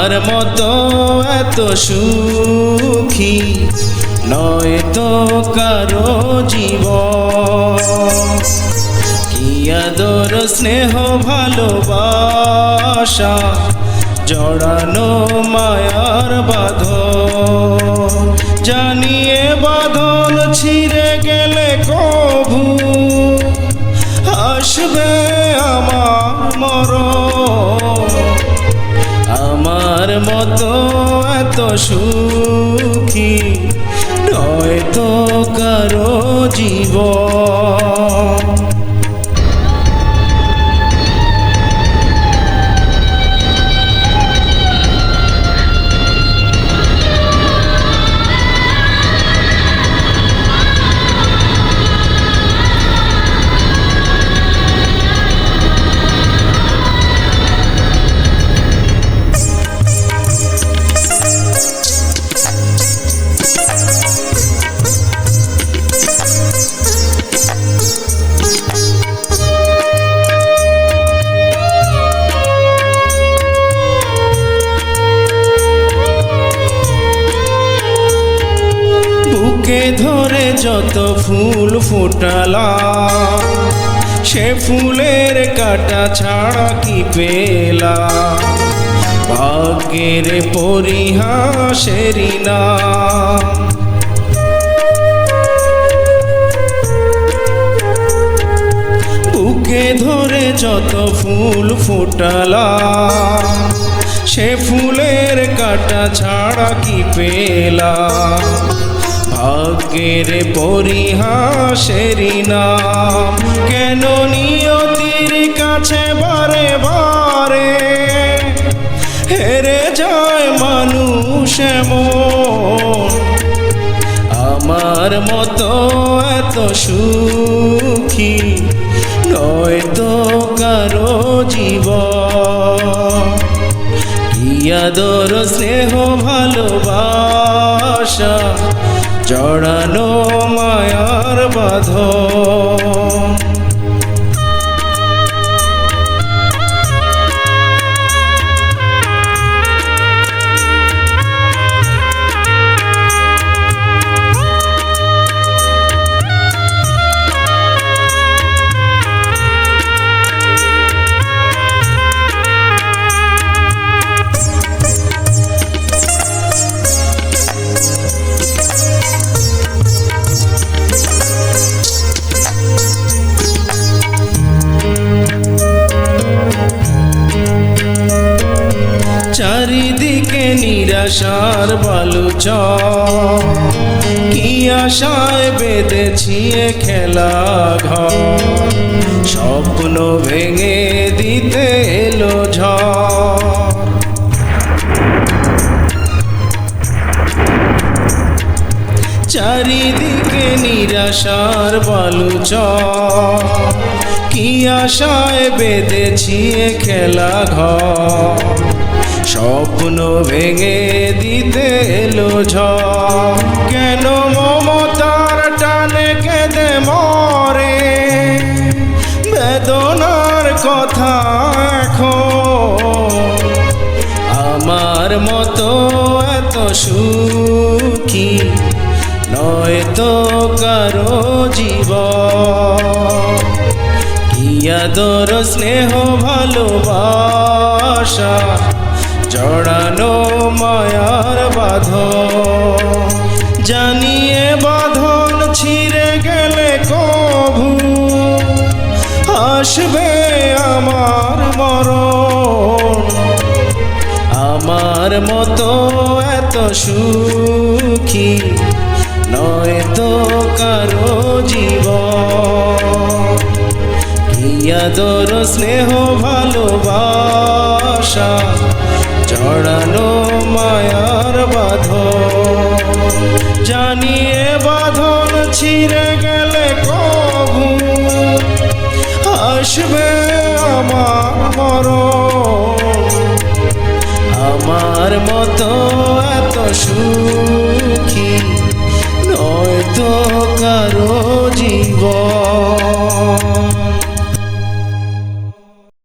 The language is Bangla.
আমার মতো এত সুখী নয় তো কারো জীবন। কি আদর স্নেহ ভালোবাসা জড়ানো মায়ার বাঁধন, জানিয়ে বাঁধন ছিঁড়ে গেলে কভু আসবে আমার মরণ। আমার মতো এত সুখী নয় তো কারো জীবন। বুকে ধরে যত ফুল ফোটালাম, সে ফুলের কাটা ছাড়া কি পেলাম? ভাগ্যের পরিহাসেরই নাম। বুকে ধরে যত ফুল ফোটালাম, সে ফুলের কাটা ছাড়া কি পেলাম? ভাগ্যের পরিহাসেরই নাম। কেন নিয়তির কাছে বারে বারে হেরে যায় মানুষ এমন? আমার মতো এত সুখী নয় তো কারো জীবন। কি আদর স্নেহ ভালোবাসা জড়ানো মায়ার বাঁধন। চারিদিকে নিরাশার বালুচর, কি আশায় বেঁধেছি এ খেলা ঘর? স্বপ্ন ভেঙে দিতে এলো ঝড়। চারিদিকে নিরাশার বালুচর, কি আশায় বেঁধেছি এ খেলা ঘর? স্বপ্ন ভেঙে দিতে এলো ঝড়। কেন মমতার টানে কেঁদে মরে বেদনার কথা এখন? আমার মতো এত সুখী নয় তো কারো জীবন। কি আদর স্নেহ ভালোবাসা জড়ানো মায়ার বাঁধন, জানিয়ে বাঁধন ছিঁড়ে গেলে কভু আসবে আমার মরণ। আমার মতো এত সুখী নয় তো কারো জীবন। কি আদর স্নেহ ভালোবাসা জড়ানো মায়ার বাঁধন, জানিয়ে বাঁধন ছিঁড়ে গেলে কভু আসবে আমার মরণ। আমার মতো এত সুখী